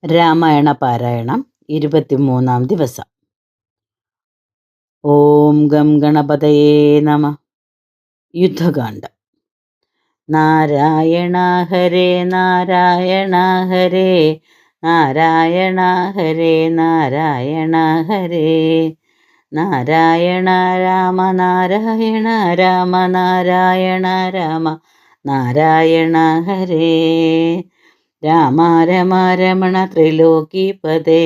രാമായണ പാരായണം 23-ാം ദിവസം. ഓം ഗം ഗണപതയേ നമ. യുദ്ധകാന്ഡം. നാരായണ ഹരേ നാരായണ ഹരേ നാരായണ ഹരേ നാരായണ ഹരേ നാരായണ രാമ നാരായണ രാമ നാരായണ രാമ നാരായണ ഹരേ രാമ രമ രമണ ത്രിലോകീപദേ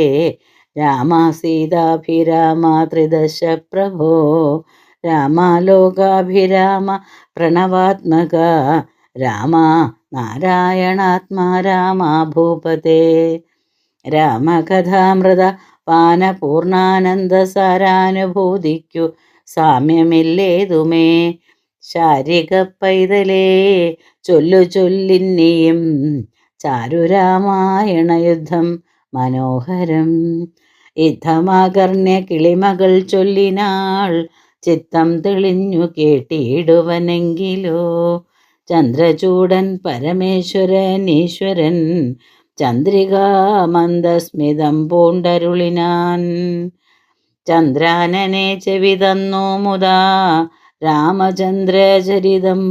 രാമ സീതാഭിരാമ ത്രിദശ പ്രഭോ രാമ ലോകാഭിരാമ പ്രണവാത്മക രാമ നാരായണാത്മാ രാമ ഭൂപതേ രാമകഥാമൃത പാനപൂർണാനന്ദ സാരാനുഭൂതിക്കു സാമ്യമില്ലേതുമേ ശാരിക പൈതലേ ചൊല്ലു ചൊല്ലിന്നിയും ചാരുരാമായണ യുദ്ധം മനോഹരം യുദ്ധമാകർണ്യ കിളിമകൾ ചൊല്ലിനാൾ ചിത്തം തെളിഞ്ഞു കേട്ടിടുവനെങ്കിലോ ചന്ദ്രചൂടൻ പരമേശ്വരൻ ഈശ്വരൻ ചന്ദ്രികാമന്ദസ്മിതം പൂണ്ടരുളിനാൻ ചന്ദ്രാനനെ ചെവി തന്നു മുതാ രാമചന്ദ്രചരിതം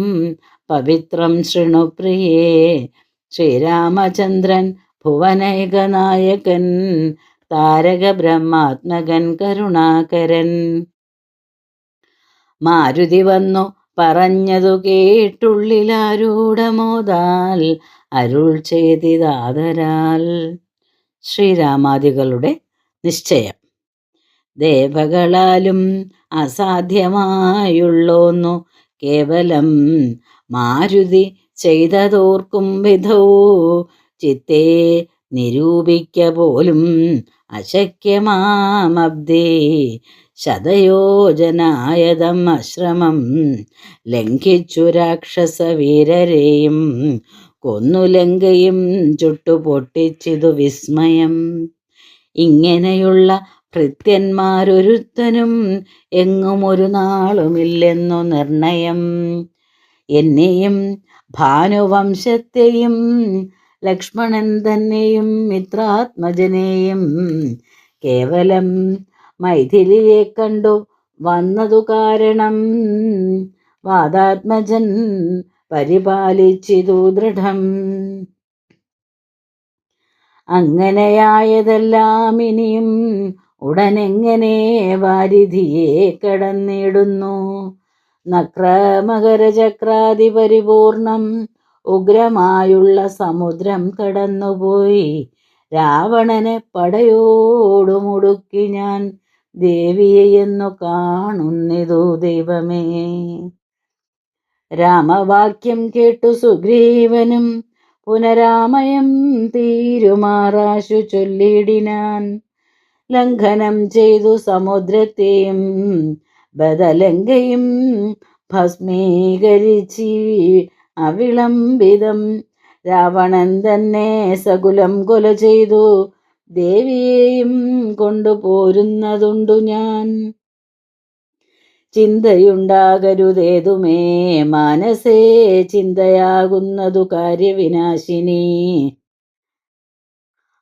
പവിത്രം ശൃണുപ്രിയേ ശ്രീരാമചന്ദ്രൻ ഭുവനൈകനായകൻ താരക ബ്രഹ്മാത്മകൻ കരുണാകരൻ മാരുതി വന്നു പറഞ്ഞതു കേട്ടുള്ളിലാരൂഢമോദാൽ അരുൾ ചെയ്തിതാദരാൽ. ശ്രീരാമാദികളുടെ നിശ്ചയം. ദേവകളാലും അസാധ്യമായുള്ളോന്നു കേവലം മാരുതി ചെയ്തതോർക്കും വിധൗ ചിത്തേ നിരൂപിക്ക പോലും അശക്യമാമബ്ദേ ശതയോജനായതം അശ്രമം ലംഘിച്ചു രാക്ഷസവീരരെയും കൊന്നു ലങ്കയും ചുട്ടുപൊട്ടിച്ചിതു വിസ്മയം. ഇങ്ങനെയുള്ള ഭൃത്യന്മാരൊരുത്തനും എങ്ങും ഒരു നാളുമില്ലെന്നു നിർണയം. എന്നെയും ഭാനുവംശത്തെയും ലക്ഷ്മണൻ തന്നെയും മിത്രാത്മജനെയും കേവലം മൈഥിലിയെ കണ്ടു വന്നതു കാരണം വാദാത്മജൻ പരിപാലിച്ചിതു ദൃഢം. അങ്ങനെയായതെല്ലാം ഇനിയും ഉടനെങ്ങനെ വാരിധിയെ കടന്നിടുന്നു. നക്രമകരചക്രാദി പരിപൂർണം ഉഗ്രമായുള്ള സമുദ്രം കടന്നുപോയി രാവണനെ പടയോടുമുടുക്കി ഞാൻ ദേവിയെന്നു കാണുന്നിതു ദൈവമേ. രാമവാക്യം കേട്ടു സുഗ്രീവനും പുനരാമയം തീരുമാറാശു ചൊല്ലിടിനാൻ. ലംഘനം ചെയ്തു സമുദ്രത്തെയും ബദലങ്കയും ഭസ്മീകരിച്ചി അവിളംബിതം രാവണൻ തന്നെ സകുലം കൊല ചെയ്തു ദേവിയെയും കൊണ്ടുപോരുന്നതുണ്ടു ഞാൻ. ചിന്തയുണ്ടാകരുതേതുമേ മാനസേ ചിന്തയാകുന്നതു കാര്യവിനാശിനി.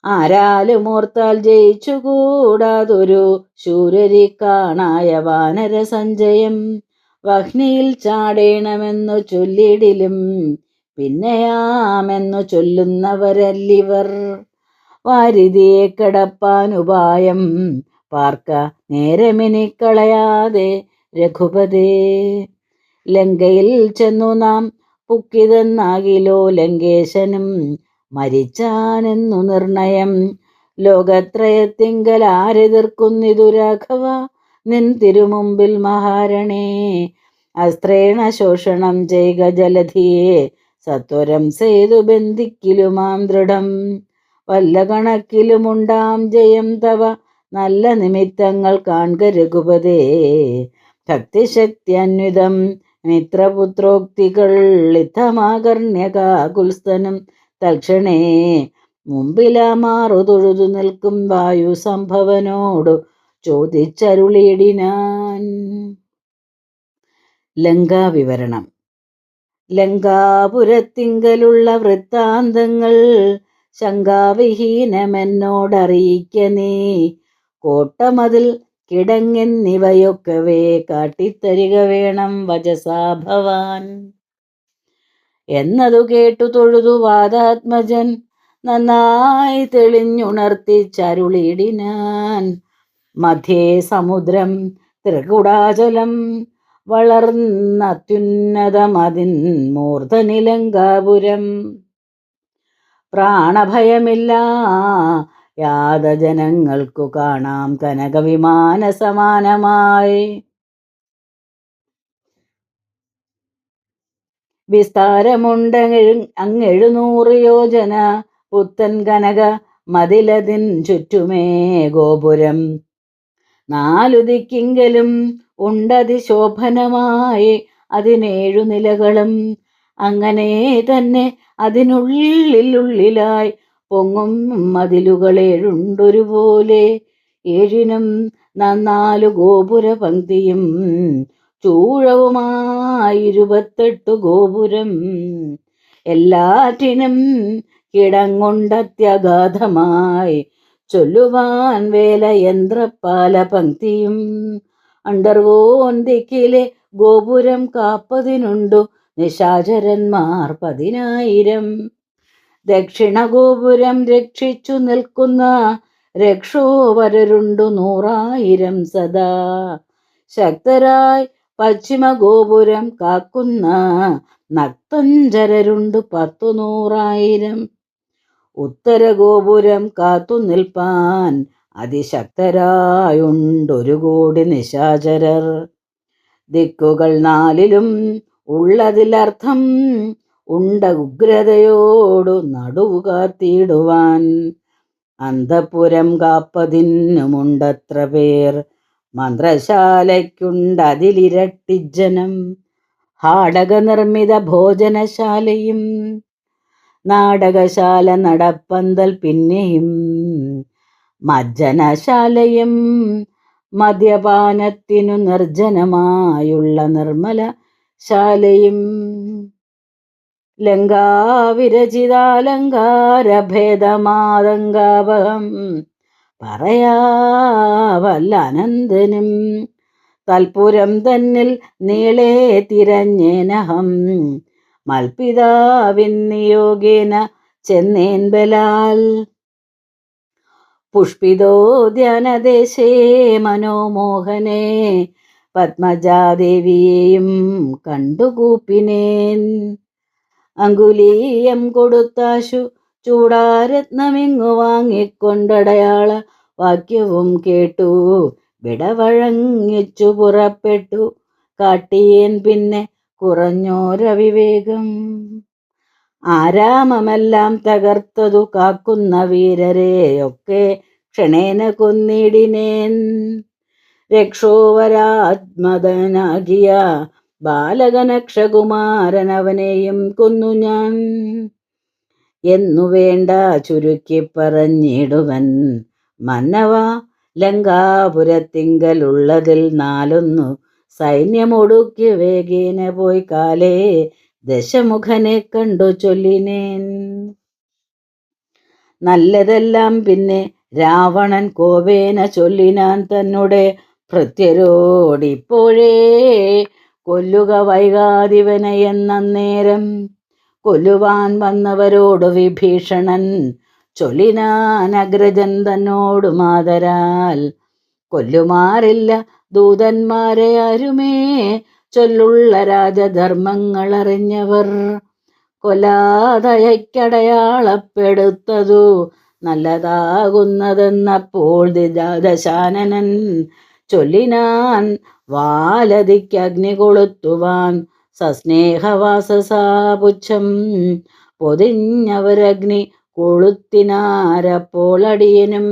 ആരാലും ഓർത്താൽ ജയിച്ചുകൂടാതൊരു ശൂരരി കാണായ വാനര സഞ്ചയം. വഹ്നിയിൽ ചാടേണമെന്നു ചൊല്ലിടിലും പിന്നെയാമെന്നു ചൊല്ലുന്നവരല്ലിവർ. വാരിധിയെ കടപ്പാനുപായം പാർക്ക നേരമിനിക്കളയാതെ രഘുപതേ. ലങ്കയിൽ ചെന്നു നാം പുക്കിതെന്നാകിലോ ലങ്കേശനും മരിച്ചാനെന്നു നിർണയം. ലോകത്രയത്തിങ്കൽ ആരെതിർക്കുന്നിതു രാഘവ നിൻ തിരുമുമ്പിൽ മഹാരണേ. അസ്ത്രേണ ശോഷണം ചെയ്ക ജലധിയെ സത്വരം സേതു ബന്ധിക്കിലുമാം ദൃഢം. വല്ല കണക്കിലുമുണ്ടാം ജയം തവ നല്ല നിമിത്തങ്ങൾ കാൺക രഘുപതേ. ഭക്തിശക്തിയന്വിതം മിത്രപുത്രോക്തികൾ യുദ്ധമാകർണ്യകാകുൽസ്ഥനും തൽക്ഷണേ മുമ്പിലാമാറു തൊഴുതു നിൽക്കും വായു സംഭവനോടു ചോദിച്ചരുളിയിടിനാൻ. ലങ്കാവിവരണം. ലങ്കാപുരത്തിങ്കലുള്ള വൃത്താന്തങ്ങൾ ശങ്കാവിഹീനമെന്നോടറിയിക്ക നീ. കോട്ടമതിൽ കിടങ്ങെന്നിവയൊക്കവേ കാട്ടിത്തരിക വേണം വചസാ ഭവാൻ. എന്നതു കേട്ടു തൊഴുതു വാതാത്മജൻ നന്നായി തെളിഞ്ഞുണർത്തിച്ചരുളിടിനാൻ. മധ്യേ സമുദ്രം ത്രികുടാചലം വളർന്നത്യുന്നതമതിൻ മൂർധനിലങ്കാപുരം. പ്രാണഭയമില്ലാ യാതജനങ്ങൾക്കു കാണാം കനകവിമാന സമാനമായി. വിസ്താരമുണ്ടങ്ങെഴുന്നൂറ് യോജന പുത്തൻ കനക മതിലതിൻ ചുറ്റുമേ ഗോപുരം. 4 ദിക്കിങ്കലും ഉണ്ടതിശോഭനമായി അതിനേഴു നിലകളും. അങ്ങനെ തന്നെ അതിനുള്ളിലായി പൊങ്ങും മതിലുകളേഴുണ്ടൊരുപോലെ. ഏഴിനും 4 ഗോപുര പങ്ക്തിയും ചൂഴവുമായി 28 ഗോപുരം. എല്ലാറ്റിനും കിടങ്ങുണ്ടത്യഗാധമായി ചൊല്ലുവാൻ വേല യന്ത്രപാല പങ്ക്തിയും. അണ്ടർകോൺ ദിക്കിലെ ഗോപുരം കാപ്പതിനുണ്ടു നിശാചരന്മാർ 10,000. ദക്ഷിണ ഗോപുരം രക്ഷിച്ചു നിൽക്കുന്ന രക്ഷോവരരുണ്ടു 100,000 സദാ. ശക്തരായി പശ്ചിമ ഗോപുരം കാക്കുന്ന നക്തഞ്ചരരുണ്ടു 10,100,000. ഉത്തര ഗോപുരം കാത്തു നിൽപ്പാൻ അതിശക്തരായുണ്ടൊരു കോടി നിശാചരർ. ദിക്കുകൾ 4ലും ഉള്ളതിലർത്ഥം ഉണ്ട ഉഗ്രതയോടു നടുവു കാത്തിടുവാൻ. അന്തഃപുരം കാപ്പതിനുമുണ്ടത്ര പേർ മന്ത്രശാലയ്ക്കുണ്ടതിലിരട്ടിജനം. ഹാടക നിർമ്മിത ഭോജനശാലയും നാടകശാല നടപ്പന്തൽ പിന്നെയും മജ്ജനശാലയും മദ്യപാനത്തിനു നിർജ്ജനമായുള്ള നിർമ്മല ശാലയും. ലങ്കാവിരചിതാലങ്കാരഭേദമാതങ്കാപഹം പറയാവല്ല അനന്തനും. തൽപുരം തന്നിൽ നീളെ തിരഞ്ഞേനഹം മൽപിതാവിൻ നിയോഗേന ചെന്നേൻ ബലാൽ. പുഷ്പിതോദ്യാനദേശേ മനോമോഹനെ പത്മജാദേവിയെയും കണ്ടുകൂപ്പിനേൻ. അങ്കുലീയം കൊടുത്താശു ചൂടാരത്നമിങ്ങു വാങ്ങിക്കൊണ്ടടയാള വാക്യവും കേട്ടു വിടവഴങ്ങിച്ചു പുറപ്പെട്ടു. കാട്ടിയേൻ പിന്നെ കുറഞ്ഞോരവിവേകം. ആരാമമെല്ലാം തകർത്തതു കാക്കുന്ന വീരരെയൊക്കെ ക്ഷണേന കൊന്നിടിനേൻ. രക്ഷോവരാത്മതനാകിയ ബാലകനക്ഷകുമാരനവനെയും കൊന്നു ഞാൻ എന്നു വേണ്ട ചുരുക്കി പറഞ്ഞിടുവൻ. മന്നവ ലങ്കാപുരത്തിങ്കലുള്ളതിൽ 4 സൈന്യമൊടുക്കി വേഗേന പോയി കാലേ ദശമുഖനെ കണ്ടു ചൊല്ലിനേൻ. നല്ലതെല്ലാം പിന്നെ രാവണൻ കോപേന ചൊല്ലിനാൻ തന്നുടെ ഭൃത്യരോടിപ്പോഴേ കൊല്ലുക വൈകാതിവനെയെന്നേരം. കൊല്ലുവാൻ വന്നവരോട് വിഭീഷണൻ ചൊല്ലിനാൻ അഗ്രജൻ തന്നോടു മാതരാൽ. കൊല്ലുമാറില്ല ദൂതന്മാരെ ആരുമേ ചൊല്ലുള്ള രാജധർമ്മങ്ങളറിഞ്ഞവർ. കൊല്ലാതയക്കടയാളപ്പെടുത്തതു നല്ലതാകുന്നതെന്നപ്പോൾ ദശാനനൻ ചൊല്ലിനാൻ വാലതിക്കഗ്നി കൊളുത്തുവാൻ. സസ്നേഹവാസസാപുച്ഛം പൊതിഞ്ഞവരഗ്നി കൊളുത്തിനാരപ്പോളടിയനും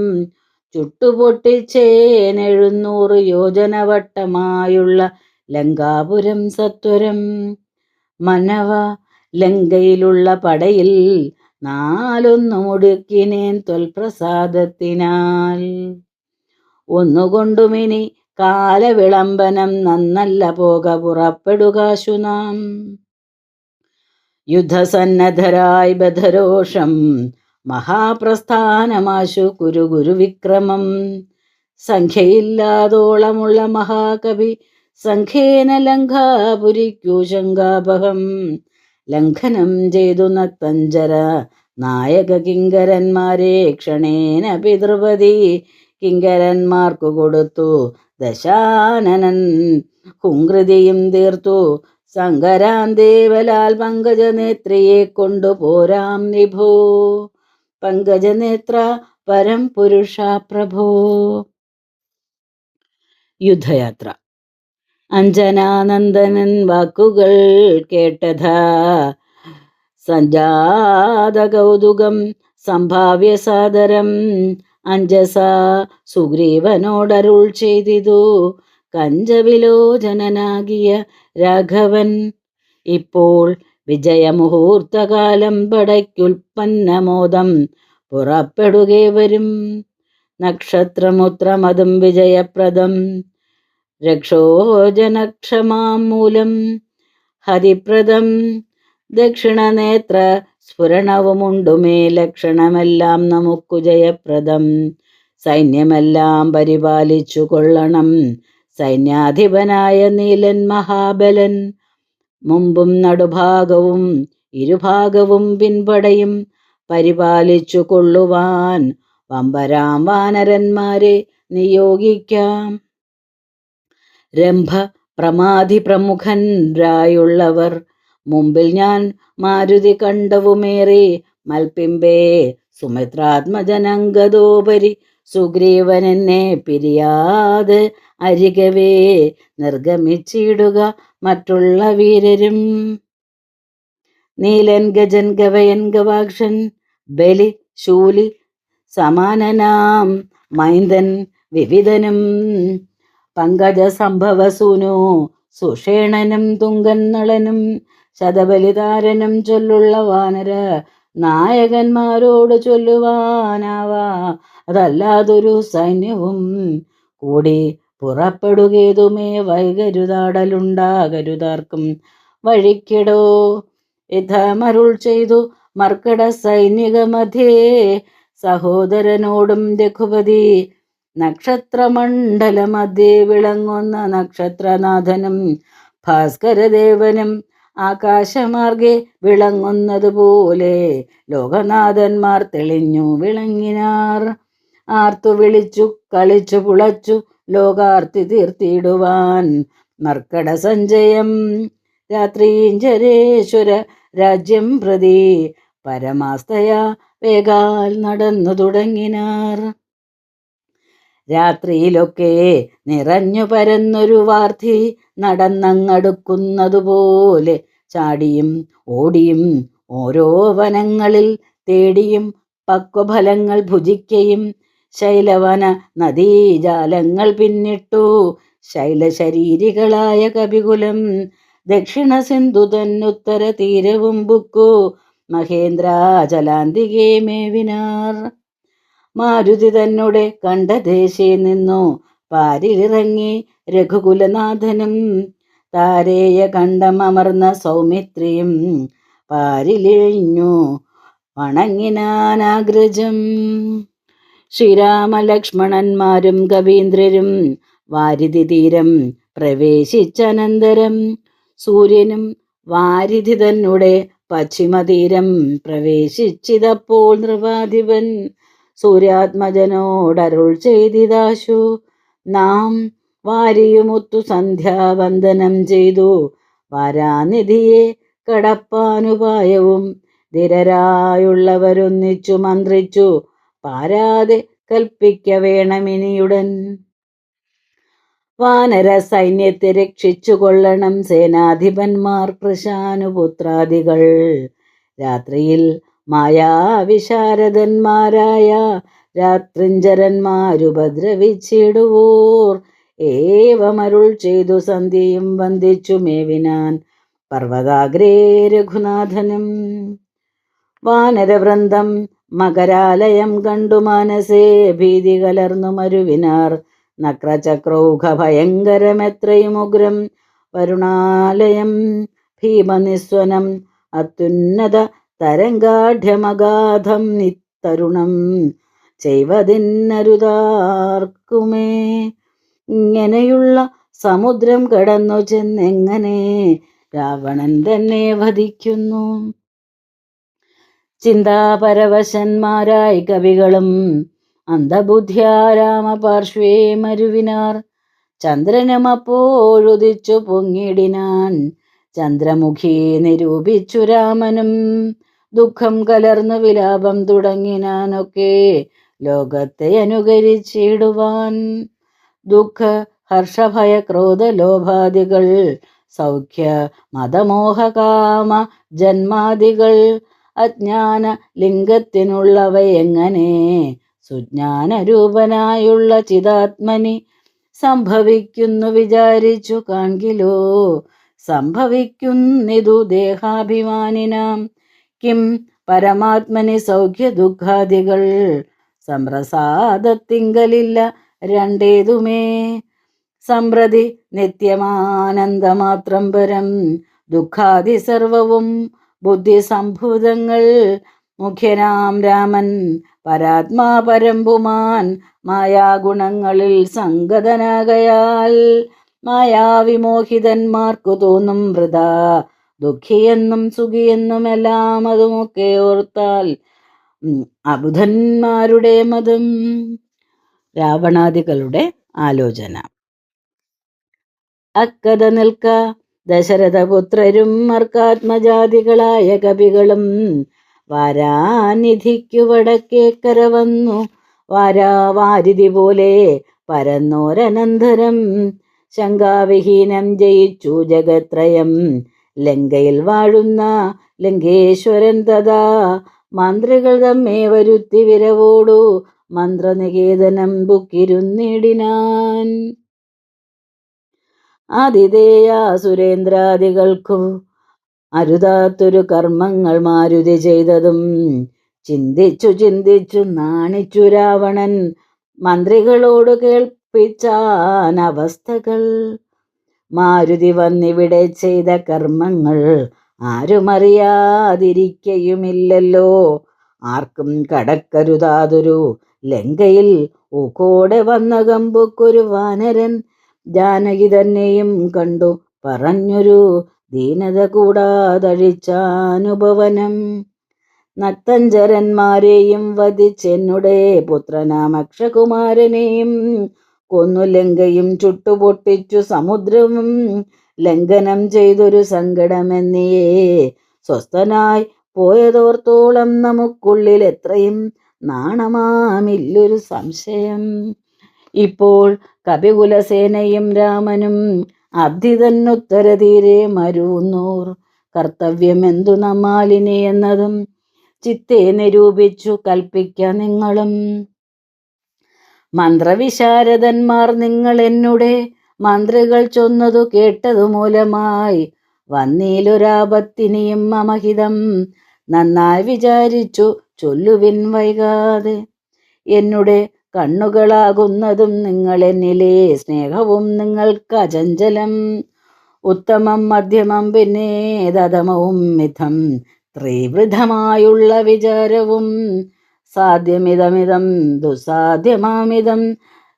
ചുട്ടുപൊട്ടിച്ചേൻ 700 യോജന വട്ടമായുള്ള ലങ്കാപുരം സത്വരം. മനവ ലങ്കയിലുള്ള പടയിൽ 4 മുടുക്കിനേൻ ത്വൽപ്രസാദത്തിനാൽ. ഒന്നുകൊണ്ടുമിനി കാലവിളംബനം നന്നല്ല പോക പുറപ്പെടുകാശു നാം. യുദ്ധസന്നദ്ധരായി ബദ്ധരോഷം മഹാപ്രസ്ഥാനമാശു കുരു ഗുരുവിക്രമം. സംഖ്യയില്ലാതോളമുള്ള മഹാകവി സംഖ്യേന ലങ്കാപുരിക്കു ശങ്കാപഹം. ലംഘനം ചെയ്തു നക്തഞ്ചര നായക കിങ്കരന്മാരെ ക്ഷണേന പിതൃപതി കിങ്കരന്മാർക്കു കൊടുത്തു. ദശാനനൻ ഹുങ്കൃതിയും തീർത്തു. സങ്കരാന്തേവലാൽ പങ്കജനേത്രിയെ കൊണ്ടുപോരാം വിഭോ. പങ്കജനേത്ര പരം പുരുഷ പ്രഭോ. യുദ്ധയാത്ര. അഞ്ജനാനന്ദനൻ വാക്കുകൾ കേട്ടതാ സഞ്ജാത കൗതുകം സംഭാവ്യ സാദരം. അഞ്ജസ സുഗ്രീവനോടരുൾ ചെയ്തിതു. കഞ്ചവിലോചനനാകിയ രാഘവൻ, ഇപ്പോൾ വിജയമുഹൂർത്തകാലം പടയ്ക്കുൽപ്പന്നമോദം പുറപ്പെടുകേ വരും. നക്ഷത്രമുത്രമതും വിജയപ്രദം. രക്ഷോജനക്ഷമാം മൂലം ഹരിപ്രദം. ദക്ഷിണനേത്ര സ്ഫുരണവുമുണ്ടുമേ ലക്ഷണമെല്ലാം നമുക്കു ജയപ്രദം. സൈന്യമെല്ലാം പരിപാലിച്ചു കൊള്ളണം സൈന്യാധിപനായ നീലൻ മഹാബലൻ. മുമ്പും നടുഭാഗവും ഇരുഭാഗവും പിൻപടയും പരിപാലിച്ചു കൊള്ളുവാൻ വമ്പരാം വാനരന്മാരെ നിയോഗിക്കാം. രംഭ പ്രമാധി പ്രമുഖന്മാരായുള്ളവർ മുമ്പിൽ ഞാൻ മാരുതി കണ്ടവുമേറെ. മൽപ്പിമ്പേ സുമിത്രാത്മജനങ്കതോപരി സുഗ്രീവനെന്നെ പിരിയാതെ അരികവേ നിർഗമിച്ചിടുക മറ്റുള്ള വീരരും. നീലൻ ഗജൻ ഗവയൻ ഗവാക്ഷൻ ബലി ശൂലി സമാനനാം മൈന്ദൻ വിവിധനും പങ്കജ സംഭവസൂനു സുഷേണനും തുങ്കൻ നളനും ശതബലിതാരനും ചൊല്ലുള്ള വാനര നായകന്മാരോട് ചൊല്ലുവാനാവാ അതല്ലാതൊരു സൈന്യവും കൂടി പുറപ്പെടുകേതുമേ വൈകരുതാടലുണ്ടാകരുതാർക്കും വഴിക്കിടോ. യുദ്ധമരുൾ ചെയ്തു മർക്കട സൈനിക മധ്യേ സഹോദരനോടും രഘുപതി. നക്ഷത്രമണ്ഡല മധ്യേ വിളങ്ങുന്ന നക്ഷത്രനാഥനും ഭാസ്കരദേവനും ആകാശമാർഗെ വിളങ്ങുന്നതുപോലെ ലോകനാഥന്മാർ തെളിഞ്ഞു വിളങ്ങിനാർ. ആർത്തു വിളിച്ചു കളിച്ചു പുളച്ചു ലോകാർത്തി തീർത്തിടുവാൻ മർക്കട സഞ്ജയം. രാത്രീഞ്ചരേശ്വര രാജ്യം പ്രതി പരമാസ്തയാ വേഗാൽ നടന്നു തുടങ്ങിനാർ. രാത്രിയിലൊക്കെ നിറഞ്ഞു പരന്നൊരു വാർത്തി നടന്നങ്ങടുക്കുന്നതുപോലെ ചാടിയും ഓടിയും ഓരോ വനങ്ങളിൽ തേടിയും പക്വഫലങ്ങൾ ഭുജിക്കയും ശൈലവന നദീജാലങ്ങൾ പിന്നിട്ടു ശൈലശരീരികളായ കപികുലം ദക്ഷിണ സിന്ധു തന്നുത്തര തീരവും ബുക്കു മഹേന്ദ്രാചലാന്തികെ മേവിനാർ. മാരുതി തന്നെ കണ്ട ദേശേ നിന്നു പാരിലിറങ്ങി രഘുകുലനാഥനും താരേയ കണ്ടമർന്ന സൗമിത്രിയും പാരിലിഴിഞ്ഞു വണങ്ങിനാനാഗ്രജം. ശ്രീരാമലക്ഷ്മണന്മാരും കവീന്ദ്രരും വാരിധി തീരം പ്രവേശിച്ചനന്തരം സൂര്യനും വാരിധി തന്നെ പശ്ചിമതീരം പ്രവേശിച്ചിതപ്പോൾ നൃപാധിപൻ സൂര്യാത്മജനോടരുൾ ചെയ്തിതാശു. നാം വാരിയുമൊത്തു സന്ധ്യാവന്ദനം ചെയ്തു വാരാനിധിയെ കടപ്പാനുപായവും ധീരരായുള്ളവരൊന്നിച്ചു മന്ത്രിച്ചു പാരാതെ കൽപ്പിക്ക വേണമിനിയുടൻ. വാനര സൈന്യത്തെ രക്ഷിച്ചു കൊള്ളണം സേനാധിപന്മാർ കൃശാനുപുത്രാദികൾ. രാത്രിയിൽ മായാവിശാരദന്മാരായ രാത്രിഞ്ചരന്മാരുപദ്രവിച്ചിടുവോർ ഏവമരുൾ ചെയ്തു സന്ധ്യയും വന്ദിച്ചു മേവിനാൻ പർവ്വതാഗ്രേ രഘുനാഥനും. വാനരവൃന്ദം മകരാലയം കണ്ടു മനസ്സേ ഭീതി കലർന്നു മരുവിനാർ. നക്രചക്രൗഘ ഭയങ്കരമെത്രയും ഉഗ്രം വരുണാലയം ഭീമനിസ്വനം അത്യുന്നത തരംഗാഢ്യമഗാധം തരുണം ചെയ്വതിന്നരുതാർക്കുമേ. ഇങ്ങനെയുള്ള സമുദ്രം കടന്നു ചെന്നെങ്ങനെ രാവണൻ തന്നെ വധിക്കുന്നു. ചിന്താപരവശന്മാരായി കവികളും അന്ധബുദ്ധ്യാ രാമപാർശ്വേ മരുവിനാർ. ചന്ദ്രനും അപ്പോഴുദിച്ചു പൊങ്ങിടിനാൻ, ചന്ദ്രമുഖി നിരൂപിച്ചു രാമനും. ദുഃഖം കലർന്നു വിലാപം തുടങ്ങിനാനൊക്കെ ലോകത്തെ അനുകരിച്ചിടുവാൻ. ദുഃഖ ഹർഷഭയ ക്രോധ ലോഭാദികൾ, സൗഖ്യ മതമോഹകാമ ജന്മാദികൾ, അജ്ഞാന ലിംഗത്തിനുള്ളവയെങ്ങനെ സുജ്ഞാനരൂപനായുള്ള ചിതാത്മനി സംഭവിക്കുന്നു വിചാരിച്ചു കാൺകിലോ. സംഭവിക്കുന്നിതു ദേഹാഭിമാനിനാം. കിം പരമാത്മനി സൗഖ്യ ദുഃഖാദികൾ, സംപ്രസാദത്തിങ്കലില്ല രണ്ടേതുമേ. സമ്പ്രതി നിത്യമാനന്ദമാത്രം പരം, ദുഃഖാദി സർവവും ബുദ്ധിസംഭൂതങ്ങൾ. മുഖ്യനാം രാമൻ പരാത്മാ പരമ്പുമാൻ, മായാഗുണങ്ങളിൽ സംഗതനാകയാൽ മായാവിമോഹിതന്മാർക്കു തോന്നും വൃഥാ. ദുഃഖിയെന്നും സുഖിയെന്നുമെല്ലാം അതുമൊക്കെ ഓർത്താൽ അബുധന്മാരുടെ മതം. രാവണാദികളുടെ ആലോചന. അക്കഥ നിൽക്ക ദശരഥപുത്രരും അർക്കാത്മജാതികളായ കവികളും വാരാനിധിക്കു വടക്കേക്കര വന്നു. വാരാവാരിധി പോലെ പരന്നോരനന്തരം ശങ്കാവിഹീനം ജയിച്ചു ജഗത്രയം. ലങ്കയിൽ വാഴുന്ന ലങ്കേശ്വരൻ തഥാ മന്ത്രികൾ തമ്മേ വരുത്തി വിരവോടു മന്ത്രനികേതനം ബുക്കിരുന്നിടിനാൻ. ആതിഥേയ സുരേന്ദ്രാദികൾക്കു അരുതാത്തൊരു കർമ്മങ്ങൾ മാരുതി ചെയ്തതും ചിന്തിച്ചു ചിന്തിച്ചു നാണിച്ചു രാവണൻ മന്ത്രികളോട് കേൾപ്പിച്ചാനവസ്ഥകൾ. മാരുതി വന്നിവിടെ ചെയ്ത കർമ്മങ്ങൾ ആരുമറിയാതിരിക്കയുമില്ലല്ലോ. ആർക്കും കടക്കരുതാതൊരു ലങ്കയിൽ ഊക്കോടെ വന്ന കമ്പുക്കൊരു വാനരൻ ജാനകി തന്നെയും കണ്ടു പറഞ്ഞൊരു ദീനത കൂടാതഴിച്ചാനുപവനം. നക്തഞ്ചരന്മാരെയും വധിച്ചെന്നുടെ പുത്രനാം അക്ഷകുമാരനെയും കൊന്നു ലങ്കയും ചുട്ടുപൊട്ടിച്ചു സമുദ്രവും ലംഘനം ചെയ്തൊരു സങ്കടമെന്നിയേ. സ്വസ്ഥനായി പോയതോർത്തോളം നമുക്കുള്ളിൽ എത്രയും നാണമാമില്ലൊരു സംശയം. ഇപ്പോൾ കപികുലസേനയും രാമനും അബ്ധി തന്നുത്തരതീരെ മരുന്നൂർ. കർത്തവ്യമെന്തു നമ്മാലിനി എന്നതും ചിത്തെ നിരൂപിച്ചു കൽപ്പിക്ക നിങ്ങളും. മന്ത്രവിശാരദന്മാർ നിങ്ങൾ എന്നുടെ മന്ത്രികൾ ചൊന്നതു കേട്ടതു മൂലമായി വന്നീലൊരാപത്തിനിയും അമഹിതം. നന്നായി വിചാരിച്ചു ചൊല്ലുവിൻ വൈകാതെ. എന്നുടെ കണ്ണുകളാകുന്നതും നിങ്ങൾ എന്നിലെ സ്നേഹവും നിങ്ങൾക്ക് അചഞ്ചലം. ഉത്തമം മധ്യമം പിന്നെ ദധമവും മിഥം ത്രിവൃധമായുള്ള വിചാരവും. സാധ്യമിതമിതം ദുസാധ്യമാമിതം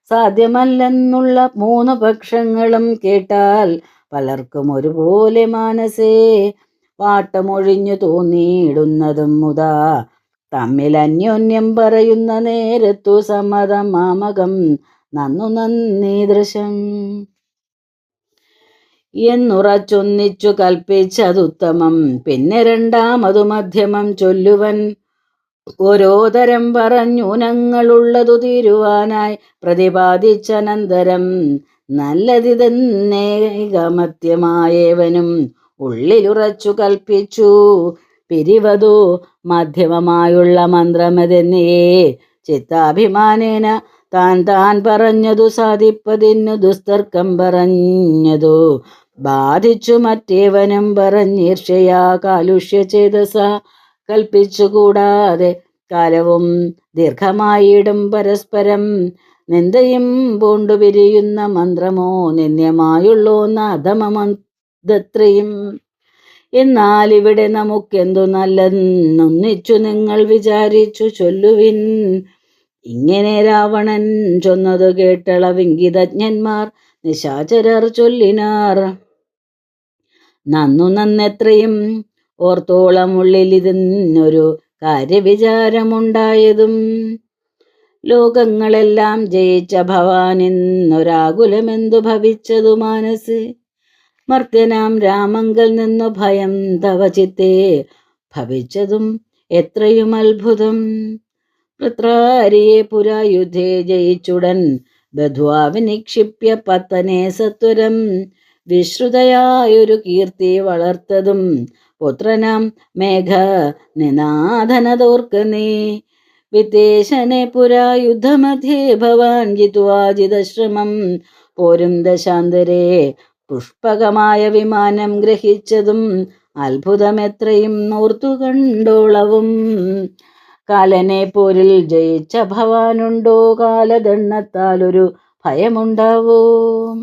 സാധ്യമല്ലെന്നുള്ള മൂന്ന് പക്ഷങ്ങളും കേട്ടാൽ പലർക്കും ഒരുപോലെ മാനസേ വാട്ടമൊഴിഞ്ഞു തോന്നിയിടുന്നതും മുതാ. തമ്മിൽ അന്യോന്യം പറയുന്ന നേരത്തു സമ്മതമാമകം നന്നു നന്ദീദൃശം എന്നുറച്ചൊന്നിച്ചു കൽപ്പിച്ചതുത്തമം. പിന്നെ രണ്ടാമതു മധ്യമം ചൊല്ലുവൻ. ഓരോ തരം പറഞ്ഞൂനങ്ങളുള്ളതു തീരുവാനായി പ്രതിപാദിച്ചനന്തരം നല്ലതിതന്നേകമത്യമായേവനും ഉള്ളിലുറച്ചു കൽപ്പിച്ചു. പിരിവതു മധ്യമമായുള്ള മന്ത്രമതെന്നിയേ ചിത്താഭിമാനേന താൻ താൻ പറഞ്ഞതു സാധിപ്പതിന്നു ദുസ്തർക്കം പറഞ്ഞതു ബാധിച്ചു മറ്റേവനും പറഞ്ഞീർഷയാ കാലുഷ്യചേതസ കൽപ്പിച്ചുകൂടാതെ കാലവും ദീർഘമായിടും പരസ്പരം. നിന്ദയും പൂണ്ടു പിരിയുന്ന മന്ത്രമോ നിന്യമായുള്ളോന്ന അധമമന്ത്രയും. എന്നാൽ ഇവിടെ നമുക്കെന്തു നല്ലെന്നൊന്നിച്ചു നിങ്ങൾ വിചാരിച്ചു ചൊല്ലുവിൻ. ഇങ്ങനെ രാവണൻ ചൊന്നതു കേട്ടളവിംഗിതജ്ഞന്മാർ നിശാചരർ ചൊല്ലിനാർ. നന്നെത്രയും ഓർത്തോളം ഉള്ളിലിതിനൊരു കാര്യവിചാരമുണ്ടായതും. ലോകങ്ങളെല്ലാം ജയിച്ച ഭവാനിന്നൊരാകുലമെന്തു ഭവിച്ചതു മാനസേ. മർത്യനാം രാമങ്കൽ നിന്നു ഭയം തവ ചിത്തേ ഭവിച്ചതും എത്രയും അത്ഭുതം. വൃത്രാരിയെ പുരായുധേ ജയിച്ചുടൻ ബധ്വാ വിനിക്ഷിപ്യ പത്തനെ സത്വരം വിശ്രുതയായൊരു കീർത്തി വളർത്തതും പുത്രനാം മേഘ നിനാഥനതോർക്ക നീ. വിദേശനെ പുരായുദ്ധമധ്യേ ഭവാൻ ജിത്വാജിതശ്രമം പോരും ദശാന്തരേ പുഷ്പകമായ വിമാനം ഗ്രഹിച്ചതും അത്ഭുതമെത്രയും ഓർത്തു കണ്ടോളവും. കാലനെ പോരിൽ ജയിച്ച ഭവാനുണ്ടോ കാലദണ്ഡത്താലൊരു ഭയമുണ്ടാവോ.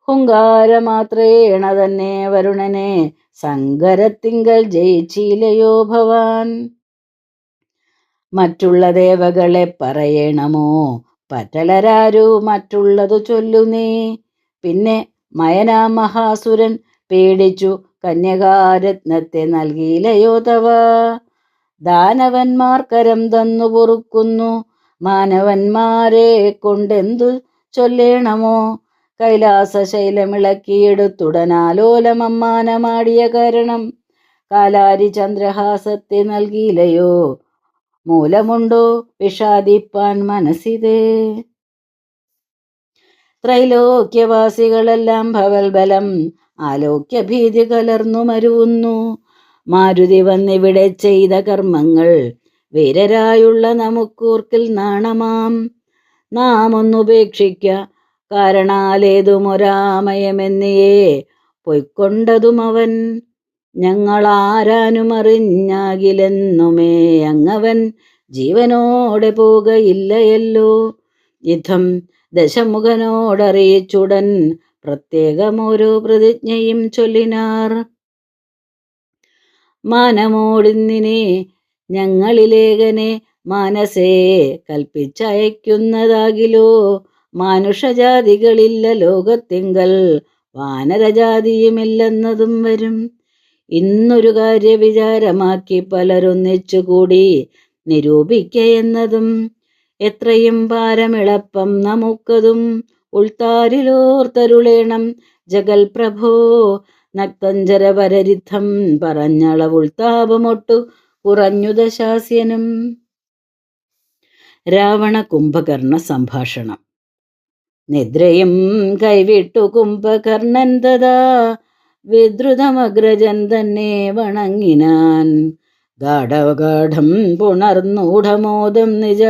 ഹുങ്കാരമാത്രേണ തന്നെ വരുണനെ സങ്കരത്തിങ്കൽ ജയിച്ചില്ലയോ ഭവാൻ. മറ്റുള്ള ദേവകളെ പറയണമോ പറ്റലരാരു മറ്റുള്ളതു ചൊല്ലു നീ. പിന്നെ മയനാം മഹാസുരൻ പേടിച്ചു കന്യകാരത്നത്തെ നൽകിയില്ലയോ തവ. ദാനവന്മാർ കരം തന്നു പൊറുക്കുന്നു മാനവന്മാരെ കൊണ്ടെന്തു ചൊല്ലേണമോ. കൈലാസശൈലമിളക്കിയെടുത്തുടനാലോലമമ്മാനമാടിയ കാരണം കാലാരി ചന്ദ്രഹാസത്തെ നൽകിയില്ലയോ. മൂലമുണ്ടോ വിഷാദിപ്പാൻ മനസ്സിതേ. ത്രൈലോക്യവാസികളെല്ലാം ഭവൽബലം ആലോക്യ ഭീതി കലർന്നു മരുവുന്നു. മാരുതി വന്നിവിടെ ചെയ്ത കർമ്മങ്ങൾ വീരരായുള്ള നമുക്കൂർക്കിൽ നാണമാം. നാം ഒന്നുപേക്ഷിക്ക കാരണാലേതുമൊരാമയമെന്നിയേ പൊയ്ക്കൊണ്ടതും അവൻ. ഞങ്ങളാരാനും അറിഞ്ഞാകിലെന്നുമേ അങ്ങവൻ ജീവനോടെ പോകയില്ലയല്ലോ. യുദ്ധം ദശമുഖനോടറിയിച്ചുടൻ പ്രത്യേകമോരോ പ്രതിജ്ഞയും ചൊല്ലിനാർ. മാനമോടിന്നിനെ ഞങ്ങളിലേകനെ മാനസേ കൽപ്പിച്ചയക്കുന്നതാകിലോ. മാനുഷജാതികളില്ല ലോകത്തിങ്കൽ വാനരജാതിയുമില്ലെന്നതും വരും. ഇന്നൊരു കാര്യവിചാരമാക്കി പലരൊന്നിച്ചുകൂടി നിരൂപിക്കയെന്നതും എത്രയും പാരമിളപ്പം നമുക്കതും ഉൾത്താരിലോർത്തരുളേണം ജഗൽ പ്രഭോ. നക്തഞ്ചരപരരിദ്ധം പറഞ്ഞളവുൾത്താപമൊട്ടു കുറഞ്ഞു ദശാസ്യനും. രാവണ കുംഭകർണ സംഭാഷണം. നിദ്രയും കൈവിട്ടു കുംഭകർണൻ തഥാ വിദ്രുതമഗ്രജൻ തന്നെ വണങ്ങിനാൻ. ഗാഢഗാഠം പുണർന്നൂഢമോദം നിജ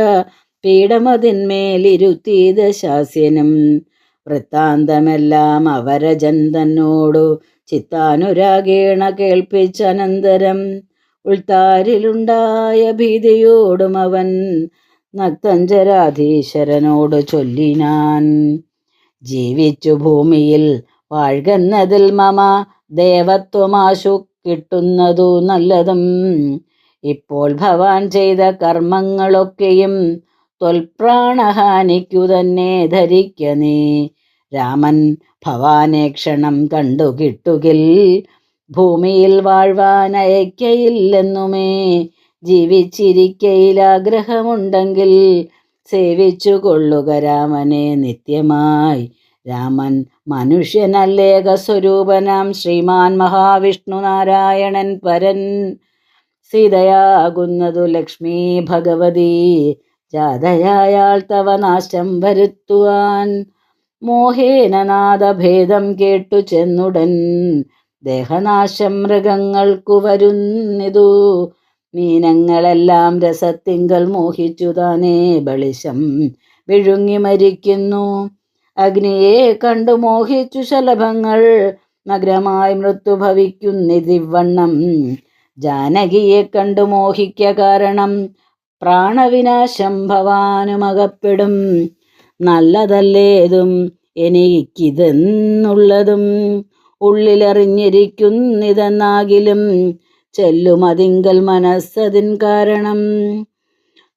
പീഠമതിന്മേലിരുത്തി ദശാസ്യനും. വൃത്താന്തമെല്ലാം അവരജൻ തന്നോടു ചിത്താനുരാഗേണ കേൾപ്പിച്ചനന്തരം ഉൾത്താരിലുണ്ടായ ഭീതിയോടും അവൻ നക്തഞ്ചരാധീശ്വരനോട് ചൊല്ലിനാൻ. ജീവിച്ചു ഭൂമിയിൽ വാഴ്കന്നതിൽ മമ ദേവത്വമാശു കിട്ടുന്നതു നല്ലതും. ഇപ്പോൾ ഭവാൻ ചെയ്ത കർമ്മങ്ങളൊക്കെയും ത്വൽപ്രാണഹാനിക്കു തന്നെ ധരിക്ക നീ. രാമൻ ഭവാനെ ക്ഷണം കണ്ടു കിട്ടുകിൽ ഭൂമിയിൽ വാഴ്വാനയക്കയില്ലെന്നുമേ. ജീവിച്ചിരിക്കയിലാഗ്രഹമുണ്ടെങ്കിൽ സേവിച്ചു കൊള്ളുക രാമനെ നിത്യമായി. രാമൻ മനുഷ്യനല്ലേക സ്വരൂപനാം ശ്രീമാൻ മഹാവിഷ്ണു നാരായണൻ പരൻ. സീതയാകുന്നതു ലക്ഷ്മി ഭഗവതി ജാതയായാൾ തവ നാശം വരുത്തുവാൻ. മോഹേന നാദഭേദം കേട്ടു ചെന്നുടൻ ദേഹനാശം മൃഗങ്ങൾക്കു വരുന്നിതു. മീനങ്ങളെല്ലാം രസത്തിങ്കൽ മോഹിച്ചു താനേ ബളിശം വിഴുങ്ങി മരിക്കുന്നു. അഗ്നിയെ കണ്ടു മോഹിച്ചു ശലഭങ്ങൾ നഗ്രമായി മൃത്യു ഭവിക്കുന്നിതിവണ്ണം. ജാനകിയെ കണ്ടു മോഹിക്ക കാരണം പ്രാണവിനാശം ഭവാനുമകപ്പെടും. നല്ലതല്ലേതും എനിക്കിതെന്നുള്ളതും ഉള്ളിലറിഞ്ഞിരിക്കുന്നിതെന്നാകിലും ചെല്ലുമതിങ്കൽ മനസ്സതിൻ കാരണം.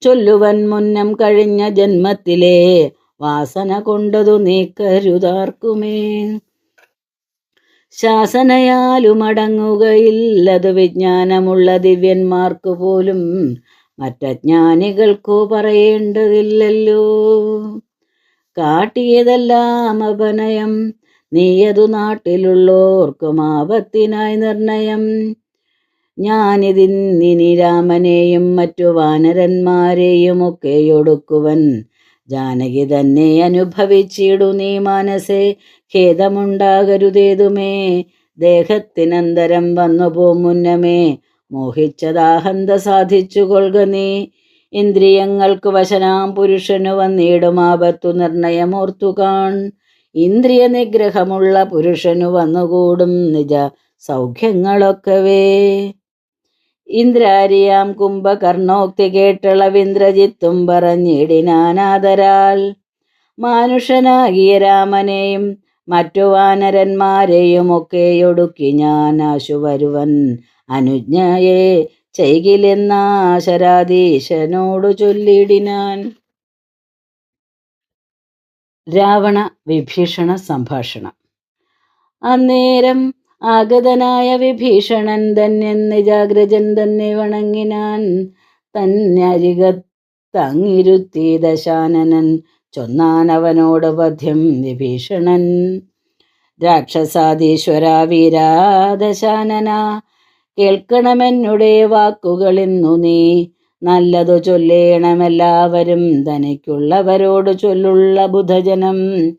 ചൊല്ലുവൻ മുന്നം കഴിഞ്ഞ ജന്മത്തിലെ വാസന കൊണ്ടതു നീക്കരുതാർക്കുമേ. ശാസനയാലുമടങ്ങുകയില്ലതു വിജ്ഞാനമുള്ള ദിവ്യന്മാർക്കു പോലും, മറ്റജ്ഞാനികൾക്കു പറയേണ്ടതില്ലല്ലോ. കാട്ടിയതെല്ലാം അപനയം, നീയതു നാട്ടിലുള്ളോർക്കും ആപത്തിനായി നിർണയം. ഞാനിതിന്നിനി രാമനെയും മറ്റു വാനരന്മാരെയും ഒക്കെ ഒടുക്കുവൻ. ജാനകി തന്നെ അനുഭവിച്ചിടു നീ മനസ്സേ, ഖേദമുണ്ടാകരുതേതുമേ. ദേഹത്തിനന്തരം വന്നുപോ മുന്നമേ, മോഹിച്ചതാഹന്ത സാധിച്ചു കൊള്ളുക നീ. ഇന്ദ്രിയങ്ങൾക്ക് വശനാം പുരുഷനു വന്നിടും ആപത്തു നിർണയമോർത്തുകാൺ. ഇന്ദ്രിയ നിഗ്രഹമുള്ള പുരുഷനു വന്നുകൂടും നിജ സൗഖ്യങ്ങളൊക്കവേ. ഇന്ദ്രാരിയാം കുംഭകർണോക്തി കേട്ടളവിന്ദ്രജിത്തും പറഞ്ഞിടിനാനാദരാൽ. മാനുഷനാകിയ രാമനെയും മറ്റു വാനരന്മാരെയും ഒക്കെയൊടുക്കി ഞാൻ ആശു വരുവൻ അനുജ്ഞയെ ചെയ്കിലെന്നാശരാധീശനോടു ചൊല്ലിടിനാൻ. രാവണ വിഭീഷണ സംഭാഷണം. അന്നേരം ആഗതനായ വിഭീഷണൻ ധന്യൻ നിജാഗ്രജൻ തന്നെ വണങ്ങിനാൻ. തന്നരികത്തങ്ങിരുത്തി ദശാനനൻ ചൊന്നാൻ അവനോട് പദ്യം വിഭീഷണൻ. രാക്ഷസാധീശ്വര വീരാ ദശാനന, കേൾക്കണമെന്നുടെ വാക്കുകളിന്നു നീ. നല്ലതു ചൊല്ലേണമെല്ലാവരും തനിക്കുള്ളവരോട് ചൊല്ലുള്ള ബുധജനം.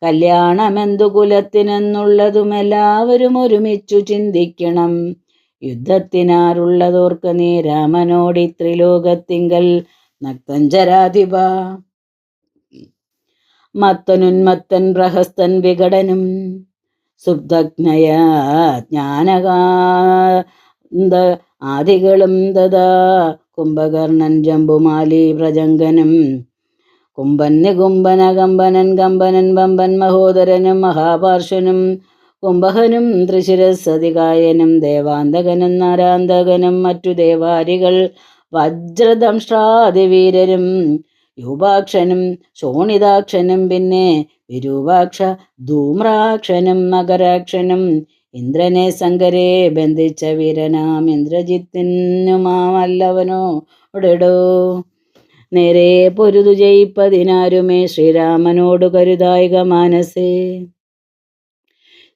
കല്യാണമെന്തു കുലത്തിനെന്നുള്ളതും എല്ലാവരും ഒരുമിച്ചു ചിന്തിക്കണം. യുദ്ധത്തിനാരുള്ളതോർക്ക് നീ രാമനോടി ത്രിലോകത്തിങ്കൽ നക്തഞ്ചരാധിപ. മത്തനുന്മത്തൻ പ്രഹസ്തൻ വികടനും സുബ്ധജ്ഞയ ജ്ഞാനകാന്ത ആദികളും തഥാ കുംഭകർണൻ ജംബുമാലി പ്രജങ്കനും. കുംഭൻ നികുംഭന കമ്പനൻ കമ്പനൻ വമ്പൻ മഹോദരനും മഹാപാർശ്വനും. കുംഭകനും ത്രിശിരസതികായനും ദേവാന്തകനും നരാന്തകനും മറ്റു ദേവാരികൾ വജ്രദംഷ്ട്രാദിവീരരും. യൂപാക്ഷനും ശോണിതാക്ഷനും പിന്നെ വിരൂപാക്ഷ ധൂമ്രാക്ഷനും മകരാക്ഷനും. ഇന്ദ്രനെ ശങ്കരെ ബന്ധിച്ച വീരനാം ഇന്ദ്രജിത്തിനുമാമല്ലവനോടെടോ. നേരെ പൊരുതു ജയിപ്പതിനാരുമേ ശ്രീരാമനോടു കരുതായിക മാനസേ.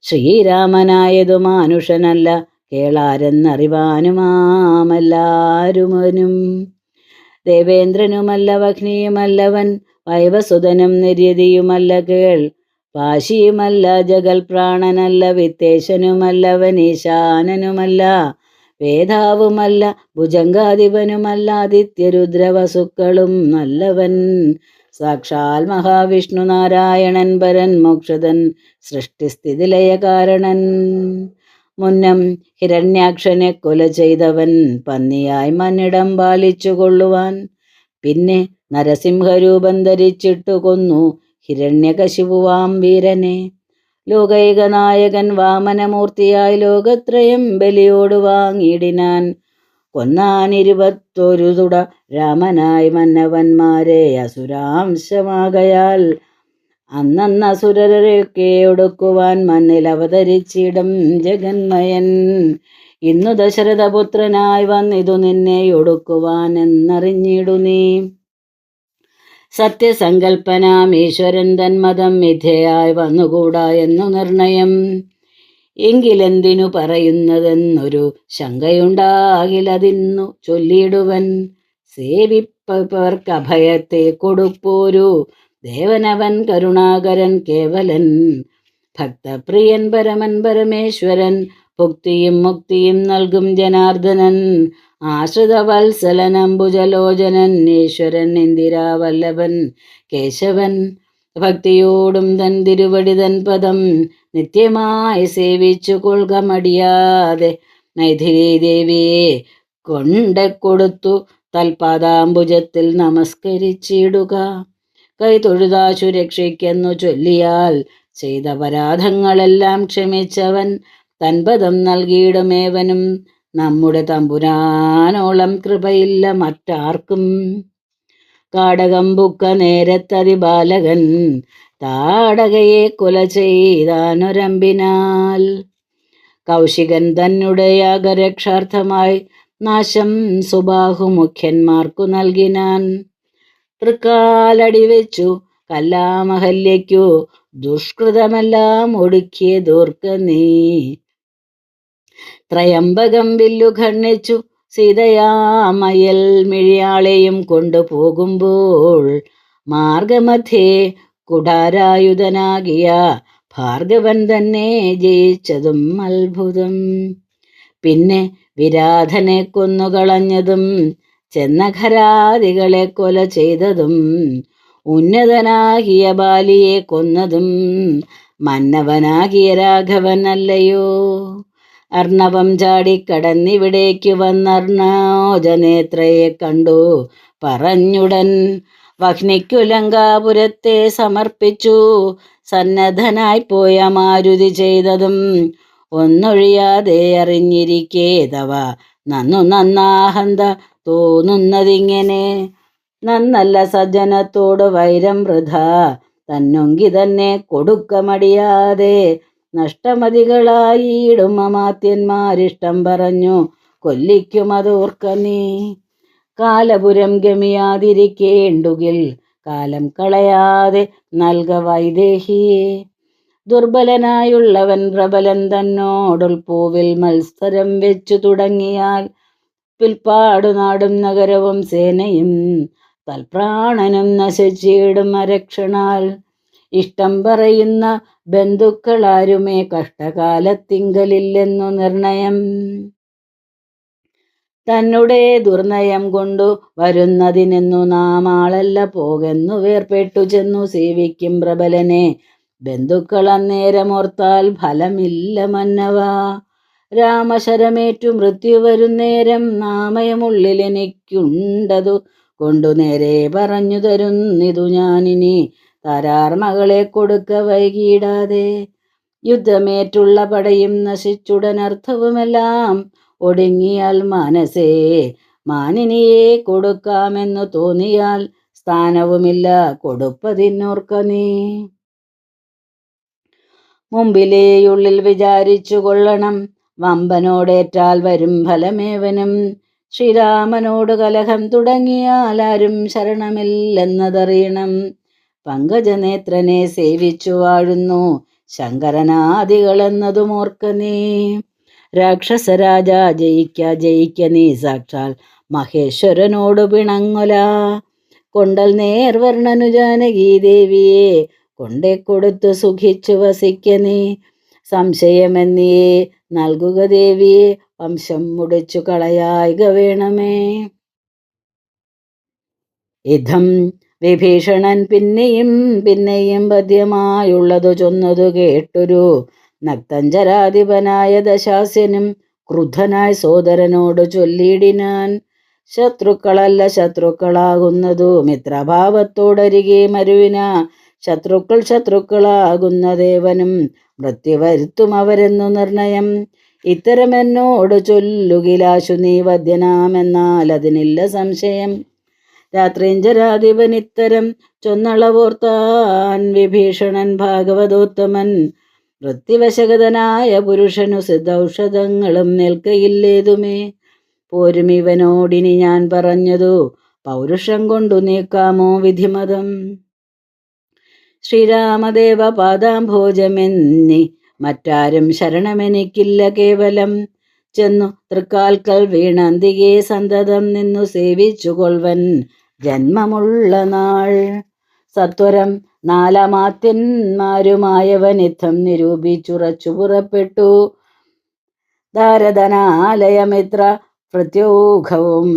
ശ്രീരാമനായതു മാനുഷനല്ല, കേളാരെന്നറിവാനുമാമല്ലാരുമനും. ദേവേന്ദ്രനുമല്ല വഹ്നിയുമല്ലവൻ, വൈവസുതനും നിര്യതിയുമല്ല കേൾ. പാശിയുമല്ല ജഗൽ പ്രാണനല്ല, വിത്തേശനുമല്ലവൻ ഈശാനനുമല്ല. വേദാവുമല്ല ഭുജംഗാധിപനുമല്ല, ആദിത്യരുദ്രവസുക്കളും നല്ലവൻ. സാക്ഷാൽ മഹാവിഷ്ണു നാരായണൻ പരൻ മോക്ഷതൻ സൃഷ്ടിസ്ഥിതിലയ കാരണൻ. മുന്നം ഹിരണ്യാക്ഷനെ കൊല ചെയ്തവൻ പന്നിയായി മന്നിടം പാലിച്ചു കൊള്ളുവാൻ. പിന്നെ നരസിംഹരൂപം ധരിച്ചിട്ടു കൊന്നു ഹിരണ്യകശിപുവാം വീരനെ. ലോകൈകനായകൻ വാമനമൂർത്തിയായി ലോകത്രയം ബലിയോട് വാങ്ങിയിടിനാൻ. കൊന്നാൻ 21 തുട രാമനായി മന്നവന്മാരെ അസുരാംശമാകയാൽ. അന്നസുരരെയൊക്കെ ഒടുക്കുവാൻ മണ്ണിൽ അവതരിച്ചിടും ജഗന്മയൻ. ഇന്നു ദശരഥപുത്രനായി വന്നിതു നിന്നെ ഒടുക്കുവാൻ എന്നറിഞ്ഞിടു നീ. സത്യസങ്കൽപ്പനാം ഈശ്വരൻ തന്മതം മിഥ്യയായി വന്നുകൂടാ എന്നു നിർണയം. എങ്കിലെന്തിനു പറയുന്നതെന്നൊരു ശങ്കയുണ്ടാകിലതിന്നു ചൊല്ലിടുവൻ. സേവിപ്പവർക്ക് അഭയത്തെ കൊടുപ്പോരു ദേവനവൻ കരുണാകരൻ കേവലൻ. ഭക്തപ്രിയൻ പരമൻ പരമേശ്വരൻ, ഭുക്തിയും മുക്തിയും നൽകും ജനാർദ്ദനൻ. ആശ്രിതവത്സലൻ അംബുജലോചനൻ, ഈശ്വരൻ ഇന്ദിരാവല്ലഭൻ കേശവൻ. ഭക്തിയോടും തൻ തിരുവടി തൻ പദം നിത്യമായി സേവിച്ചു കൊള്ളുക മടിയാതെ. മൈഥിലി ദേവിയെ കൊണ്ടു തൽപാദാംബുജത്തിൽ നമസ്കരിച്ചിടുക. കൈ തൊഴുതാശു രക്ഷിക്കെന്നു ചൊല്ലിയാൽ ചെയ്ത പരാധങ്ങളെല്ലാം ക്ഷമിച്ചവൻ തൻപദം നൽകിയിടുമേവനും. നമ്മുടെ തമ്പുരാനോളം കൃപയില്ല മറ്റാർക്കും. കാടകംബുക്ക നേരത്തതി ബാലകൻ താടകയെ കൊല ചെയ്താനൊരമ്പിനാൽ. കൗശികൻ തന്നെ യാഗരക്ഷാർത്ഥമായി നാശം സുബാഹുമുഖ്യന്മാർക്കു നൽകിനാൻ. തൃക്കാലടിവെച്ചു കല്ലാമഹല്യയ്ക്കു ദുഷ്കൃതമെല്ലാം ഒടുക്കിയതോർക്ക നീ. ത്രയംബകം വില്ലു ഖണ്ഡിച്ചു സീതയാമയൽ മിഴിയാളെയും കൊണ്ടുപോകുമ്പോൾ മാർഗമധ്യേ കുഠാരായുധനാകിയ ഭാർഗവൻ തന്നെ ജയിച്ചതും അത്ഭുതം. പിന്നെ വിരാധനെ കൊന്നുകളഞ്ഞതും ചെന്നഖരാദികളെ കൊല ചെയ്തതും ഉന്നതനാകിയ ബാലിയെ കൊന്നതും മന്നവനാകിയ രാഘവൻ അല്ലയോ. അർണവം ചാടിക്കടന്നിവിടേക്കു വന്നർണോജനേത്രയെ കണ്ടു പറഞ്ഞുടൻ വഹ്നിക്കു ലങ്കാപുരത്തെ സമർപ്പിച്ചു. സന്നദ്ധനായി പോയ മാരുതി ചെയ്തതും ഒന്നൊഴിയാതെ അറിഞ്ഞിരിക്കേ തവ നന്നാഹന്ത തോന്നുന്നതിങ്ങനെ. നന്നല്ല സജ്ജനത്തോട് വൈരം വൃഥ തന്നൊങ്കി തന്നെ കൊടുക്കമടിയാതെ. നഷ്ടമതികളായിടും അമാത്യന്മാരിഷ്ടം പറഞ്ഞു കൊല്ലിക്കുമതോർക്ക നീ. കാലപുരം ഗമിയാതിരിക്കേണ്ടുകിൽ കാലം കളയാതെ നൽക വൈദേഹിയെ. ദുർബലനായുള്ളവൻ പ്രബലൻ തന്നോടുൾപ്പൂവിൽ മത്സരം വെച്ചു തുടങ്ങിയാൽ പിൽപ്പാടുനാടും നഗരവും സേനയും തൽപ്രാണനും നശിച്ചിടും അരക്ഷണാൽ. ഇഷ്ടം പറയുന്ന ബന്ധുക്കളാരുമേ കഷ്ടകാലത്തിങ്കലില്ലെന്നു നിർണയം. തന്നെ ദുർനയം കൊണ്ടു വരുന്നതിനെന്നു നാം ആളല്ല പോകെന്നു വേർപെട്ടു ചെന്നു സേവിക്കും പ്രബലനെ. ബന്ധുക്കൾ അന്നേരമോർത്താൽ ഫലമില്ല മന്നവ. രാമശരമേറ്റു മൃത്യു വരുന്നേരം നാമയമുള്ളിലെനിക്കുണ്ടതു കൊണ്ടു നേരെ പറഞ്ഞു തരുന്നിതു ഞാനിനി. താരാർമകളെ കൊടുക്ക വൈകിടാതെ. യുദ്ധമേറ്റുള്ള പടയും നശിച്ചുടനർത്ഥവുമെല്ലാം ഒടുങ്ങിയാൽ മനസ്സേ മാനിനിയെ കൊടുക്കാമെന്നു തോന്നിയാൽ സ്ഥാനവുമില്ല കൊടുപ്പതിനോർക്ക നീ. മുമ്പിലേയുള്ളിൽ വിചാരിച്ചു കൊള്ളണം വമ്പനോടേറ്റാൽ വരും ഫലമേവനും. ശ്രീരാമനോട് കലഹം തുടങ്ങിയാൽ ആരും ശരണമില്ലെന്നതറിയണം. പങ്കജനേത്രനെ സേവിച്ചു വാഴുന്നു ശങ്കരനാദികളെന്നതുമോർക്ക നീ. രാക്ഷസരാജ ജയിക്ക നീ സാക്ഷാൽ മഹേശ്വരനോട് പിണങ്ങൊല. കൊണ്ടൽ നേർവർണ്ണനു ജാനകീദേവിയെ കൊണ്ടേ കൊടുത്തു സുഖിച്ചു വസിക്ക നീ. സംശയമെന്നിയെ നൽകുക ദേവിയെ വംശം മുടിച്ചു കളയായിക വേണമേ. ഇതം വിഭീഷണൻ പിന്നെയും പിന്നെയും പദ്യമായുള്ളതു ചൊന്നതു കേട്ടൊരു നക്തഞ്ചരാധിപനായ ദശാസ്യനും ക്രുദ്ധനായി സോദരനോട് ചൊല്ലിയിടിനാൻ. ശത്രുക്കളല്ല ശത്രുക്കളാകുന്നതു മിത്രഭാവത്തോടരികെ മരുവിന. ശത്രുക്കളാകുന്ന ദേവനും മൃത്യു വരുത്തും അവരെന്നു നിർണയം. ഇത്തരമെന്നോട് ചൊല്ലുകിലാശു നീ വദ്യനാമെന്നാൽ അതിനില്ല സംശയം. രാത്രീഞ്ചരാധിപൻ ഇത്തരം ചൊന്നളവോർത്താൻ വിഭീഷണൻ ഭാഗവതോത്തമൻ. വൃത്തിവശഗതനായ പുരുഷനു സിദ്ധൌഷധങ്ങളും നിൽക്കയില്ലേതുമേ. പോരും ഇവനോടിനി ഞാൻ പറഞ്ഞതു പൗരുഷം കൊണ്ടു നീക്കാമോ വിധിമതം. ശ്രീരാമദേവ പാദാംഭോജമെന്നി മറ്റാരും ശരണമെനിക്കില്ല കേവലം. ചെന്നു തൃക്കാൽക്കൽ വീണന്തികെ സന്തതം നിന്നു സേവിച്ചു കൊൾവൻ ജന്മമുള്ള നാൾ. സത്വരം നാലമാത്യന്മാരുമായവനിത്തം നിരൂപിച്ചുറച്ചു പുറപ്പെട്ടു. ദാരദനാലയമിത്ര പ്രത്യൂഖവും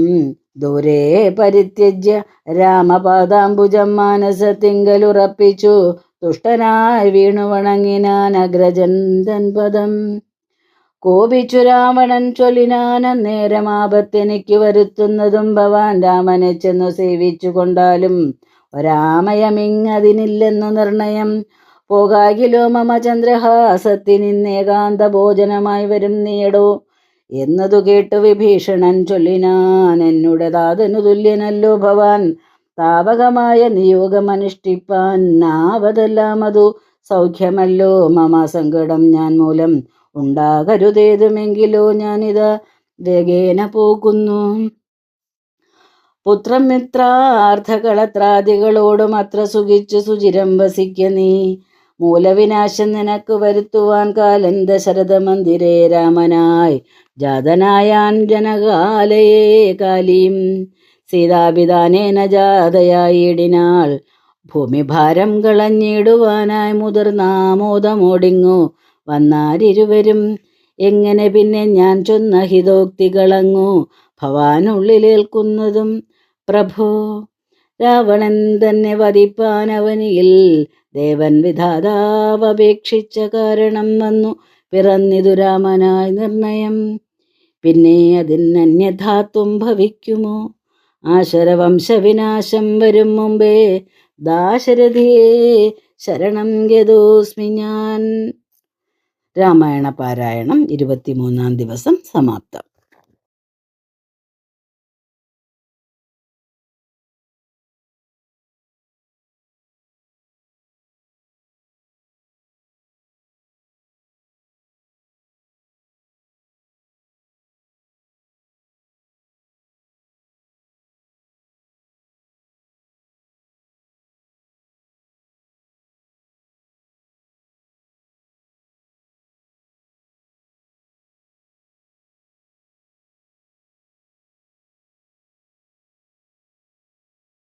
ദൂരെ പരിത്യജ്യ രാമപാദാംബുജം മാനസത്തിങ്കലുറപ്പിച്ചു. തുഷ്ടനായി വീണു വണങ്ങിനാൻ അഗ്രജന്തൻ പദം. കോപിച്ചു രാവണൻ ചൊല്ലിനാൻ അന്നേരം ആപത്തെനിക്ക് വരുത്തുന്നതും ഭവാൻ രാമനെ ചെന്നു സേവിച്ചു കൊണ്ടാലും ഒരാമയമിങ്ങതിനില്ലെന്നു നിർണയം. പോകാകിലോ മമ ചന്ദ്രഹാസത്തിനിന്നേകാന്ത ഭോജനമായി വരും നീടോ എന്നതു കേട്ടു വിഭീഷണൻ ചൊല്ലിനാൻ, എന്നുടെ താതനു തുല്യനല്ലോ ഭവാൻ, താപകമായ നിയോഗമനുഷ്ഠിപ്പാൻ ആവതെല്ലാം അതു സൗഖ്യമല്ലോ. മമ സങ്കടം ഞാൻ മൂലം ഉണ്ടാകരുതേതുമെങ്കിലോ ഞാനിതാ വേഗേന പോകുന്നു. പുത്രമിത്രാർത്ഥകളത്രാദികളോടും അത്ര സുഖിച്ചു സുചിരം വസിക്ക നീ. മൂലവിനാശം നിനക്ക് വരുത്തുവാൻ കാലൻ ദശരഥമന്ദിരേ രാമനായി ജാതനായാൻ ജനകാലയേ കാലിയും സീതാപിതാനേന ജാതയായിടിനാൾ. ഭൂമിഭാരം കളഞ്ഞിടുവാനായി മുതിർന്നാമോദമോടിങ്ങു വന്നാരിരുവരും. എങ്ങനെ പിന്നെ ഞാൻ ചൊന്ന ഹിതോക്തികളങ്ങു ഭവാനുള്ളിലേൽക്കുന്നതും പ്രഭോ. രാവണൻ തന്നെ വധിപ്പാനവനിയിൽ ദേവൻ വിധാതാവപേക്ഷിച്ച കാരണം വന്നു പിറന്നിതു രാമനായി നിർണയം. പിന്നെ അതിനന്യഥാത്വം ഭവിക്കുമോ? ആശരവംശവിനാശം വരും മുമ്പേ ദാശരഥിയെ ശരണം ഗതോസ്മി ഞാൻ. രാമായണ പാരായണം 23-ാം ദിവസം സമാപ്തം.